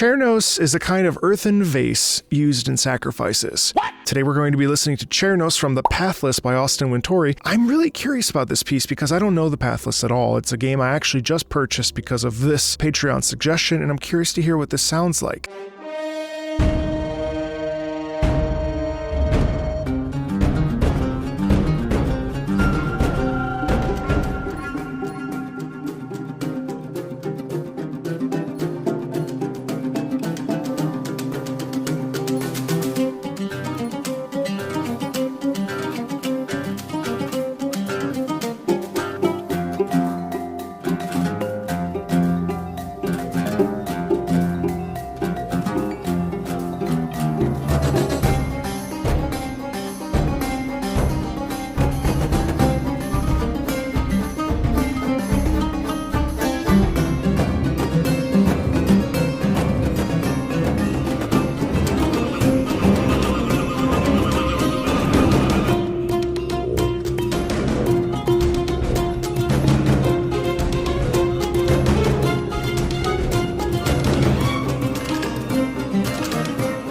Cernos is a kind of earthen vase used in sacrifices. What? Today we're going to be listening to Cernos from the Pathless by Austin Wintory. I'm really curious about this piece because I don't know the Pathless at all. It's a game I actually just purchased because of this Patreon suggestion, and I'm curious to hear what this sounds like.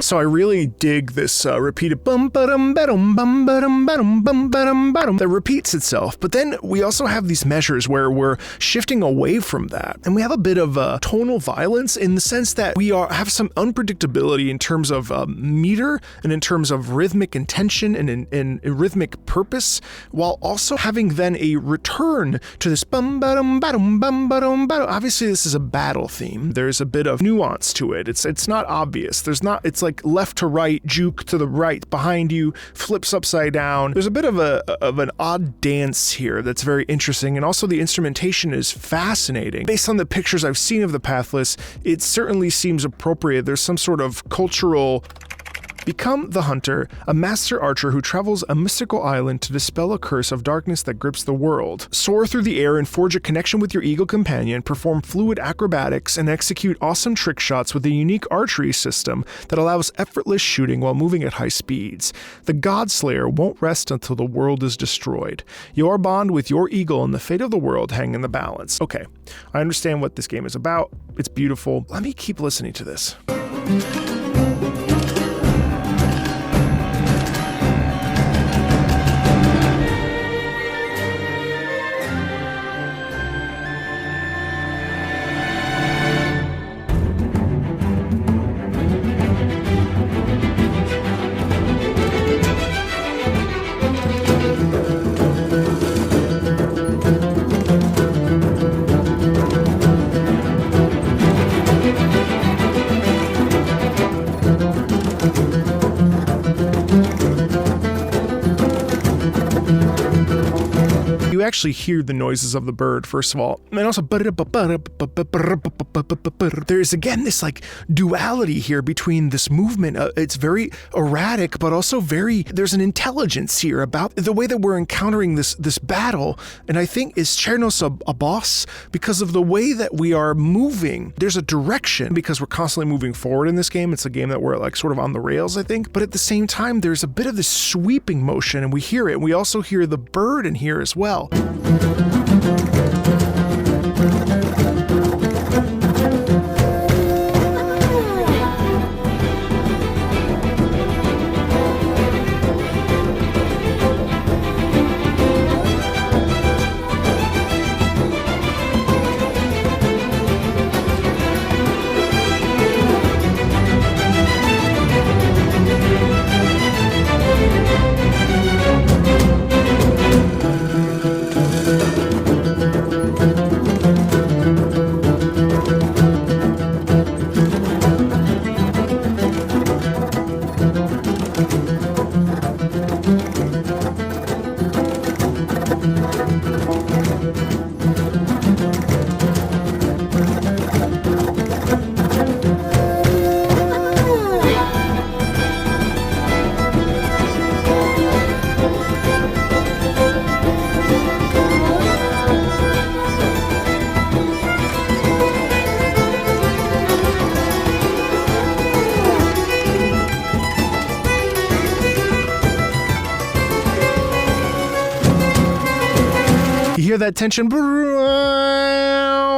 So I really dig this repeated bum ba-dum ba-dum bum ba-dum ba-dum bum ba-dum ba-dum that repeats itself. But then we also have these measures where we're shifting away from that. And we have a bit of tonal violence in the sense that we have some unpredictability in terms of meter and in terms of rhythmic intention and in rhythmic purpose, while also having then a return to this bum ba-dum ba-dum bum ba-dum ba-dum. Obviously this is a battle theme. There's a bit of nuance to it. It's not obvious. It's like left to right, juke to the right, behind you, flips upside down. There's a bit of an odd dance here that's very interesting, and also the instrumentation is fascinating. Based on the pictures I've seen of the Pathless, it certainly seems appropriate. There's some sort of cultural... Become the hunter, a master archer who travels a mystical island to dispel a curse of darkness that grips the world. Soar through the air and forge a connection with your eagle companion, perform fluid acrobatics, and execute awesome trick shots with a unique archery system that allows effortless shooting while moving at high speeds. The Godslayer won't rest until the world is destroyed. Your bond with your eagle and the fate of the world hang in the balance. Okay, I understand what this game is about. It's beautiful. Let me keep listening to this. You actually hear the noises of the bird, first of all, and also there's again this like duality here between this movement. It's very erratic, but also there's an intelligence here about the way that we're encountering this battle. And I think is Cernos a boss because of the way that we are moving. There's a direction because we're constantly moving forward in this game. It's a game that we're like sort of on the rails, I think. But at the same time, there's a bit of this sweeping motion, and we hear it. And we also hear the bird in here as well. hear that tension?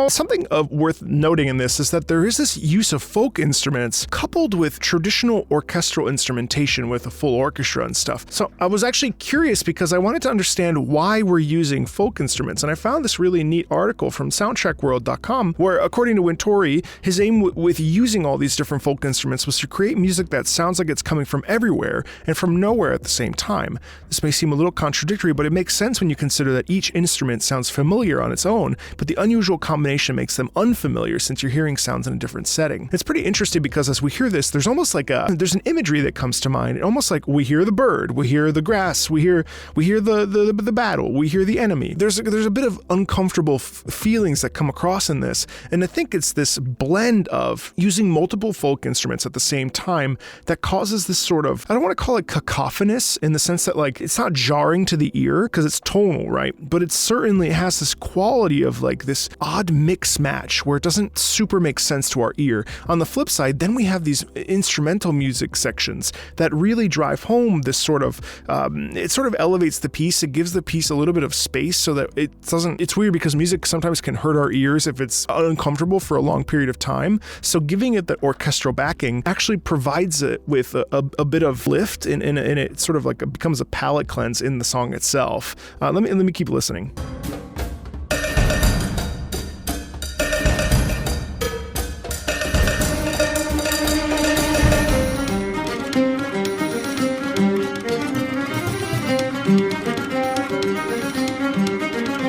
Now, something worth noting in this is that there is this use of folk instruments coupled with traditional orchestral instrumentation with a full orchestra and stuff. So I was actually curious because I wanted to understand why we're using folk instruments, and I found this really neat article from soundtrackworld.com where, according to Wintory, his aim with using all these different folk instruments was to create music that sounds like it's coming from everywhere and from nowhere at the same time. This may seem a little contradictory, but it makes sense when you consider that each instrument sounds familiar on its own, but the unusual combination makes them unfamiliar since you're hearing sounds in a different setting. It's pretty interesting because as we hear this, there's almost like there's an imagery that comes to mind, almost like we hear the bird, we hear the grass, we hear the battle, we hear the enemy. There's a bit of uncomfortable feelings that come across in this, and I think it's this blend of using multiple folk instruments at the same time that causes this sort of, I don't want to call it cacophonous in the sense that like it's not jarring to the ear because it's tonal, right? But it certainly has this quality of like this odd mix match where it doesn't super make sense to our ear. On the flip side, then we have these instrumental music sections that really drive home this sort of, it sort of elevates the piece. It gives the piece a little bit of space so that it doesn't, it's weird because music sometimes can hurt our ears if it's uncomfortable for a long period of time. So giving it that orchestral backing actually provides it with a bit of lift and it sort of like becomes a palate cleanse in the song itself. Let me keep listening.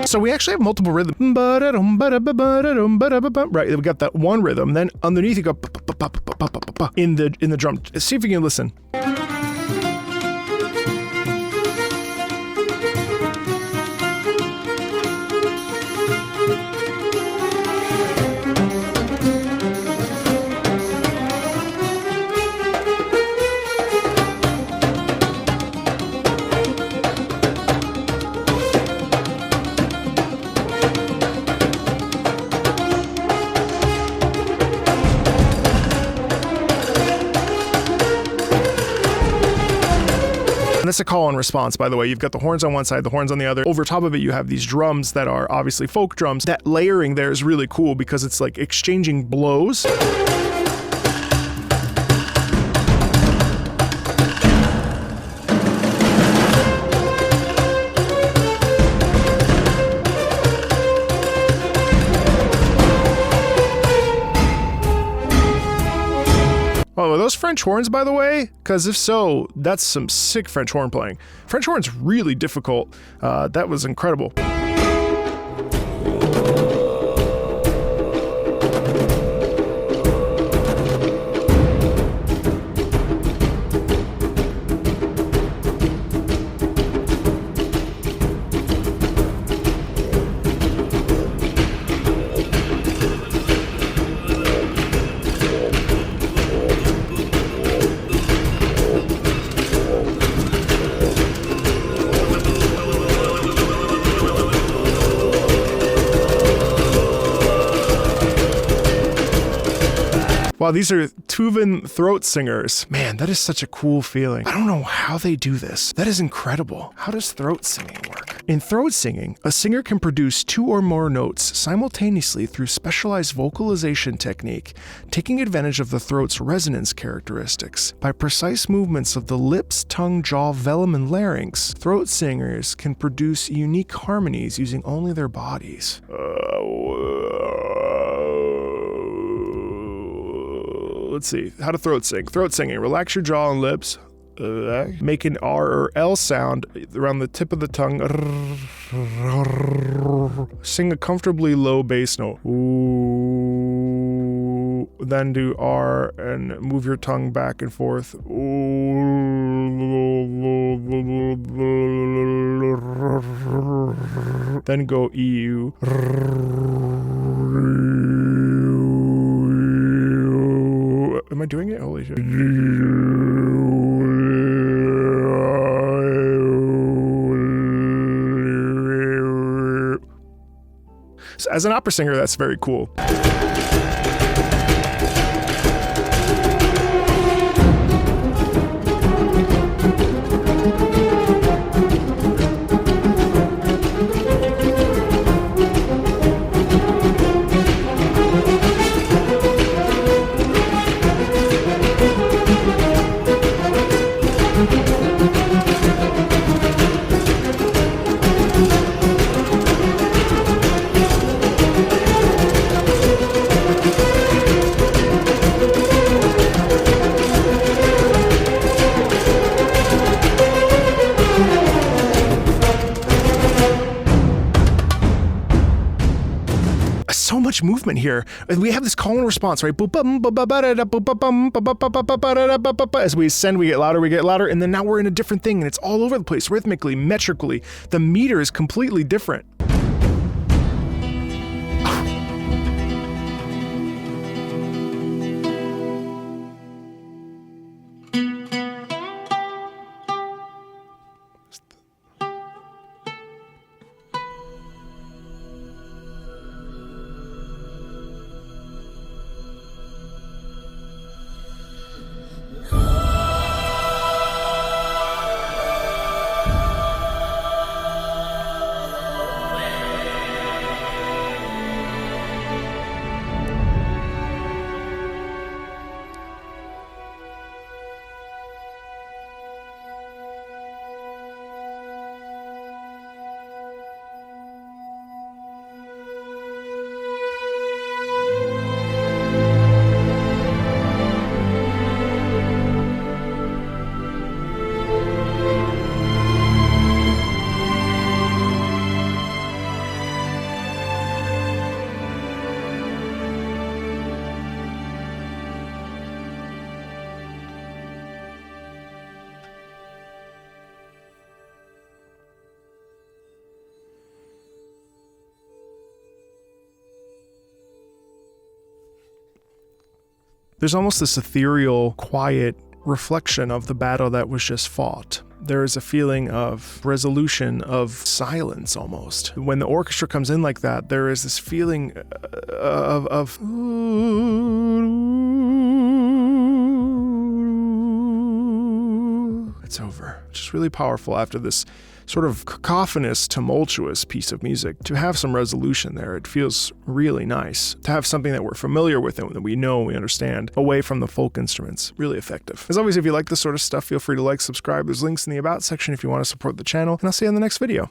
So we actually have multiple rhythms. Right, we got that one rhythm. Then underneath you go in the drum. See if you can listen. And that's a call and response, by the way. You've got the horns on one side, the horns on the other. Over top of it, you have these drums that are obviously folk drums. That layering there is really cool because it's like exchanging blows. Oh, are those French horns, by the way? Because if so, that's some sick French horn playing. French horn's really difficult. That was incredible. Wow, these are Tuvan throat singers. Man, that is such a cool feeling. I don't know how they do this. That is incredible. How does throat singing work? In throat singing, a singer can produce 2 or more notes simultaneously through specialized vocalization technique, taking advantage of the throat's resonance characteristics. By precise movements of the lips, tongue, jaw, velum, and larynx, throat singers can produce unique harmonies using only their bodies. Let's see. How to throat sing. Throat singing. Relax your jaw and lips. Make an R or L sound around the tip of the tongue. Sing a comfortably low bass note. Ooh. Then do R and move your tongue back and forth. Then go EU. Am I doing it? Holy shit. So as an opera singer, that's very cool. much movement here. We have this call and response, right? As we ascend, we get louder, and then now we're in a different thing, and it's all over the place, rhythmically, metrically. The meter is completely different. There's almost this ethereal, quiet reflection of the battle that was just fought. There is a feeling of resolution, of silence almost. When the orchestra comes in like that, there is this feeling of it's over. Just really powerful after this sort of cacophonous, tumultuous piece of music. To have some resolution there, it feels really nice. To have something that we're familiar with and that we know and we understand, away from the folk instruments. Really effective. As always, if you like this sort of stuff, feel free to like, subscribe. There's links in the About section if you want to support the channel, and I'll see you in the next video.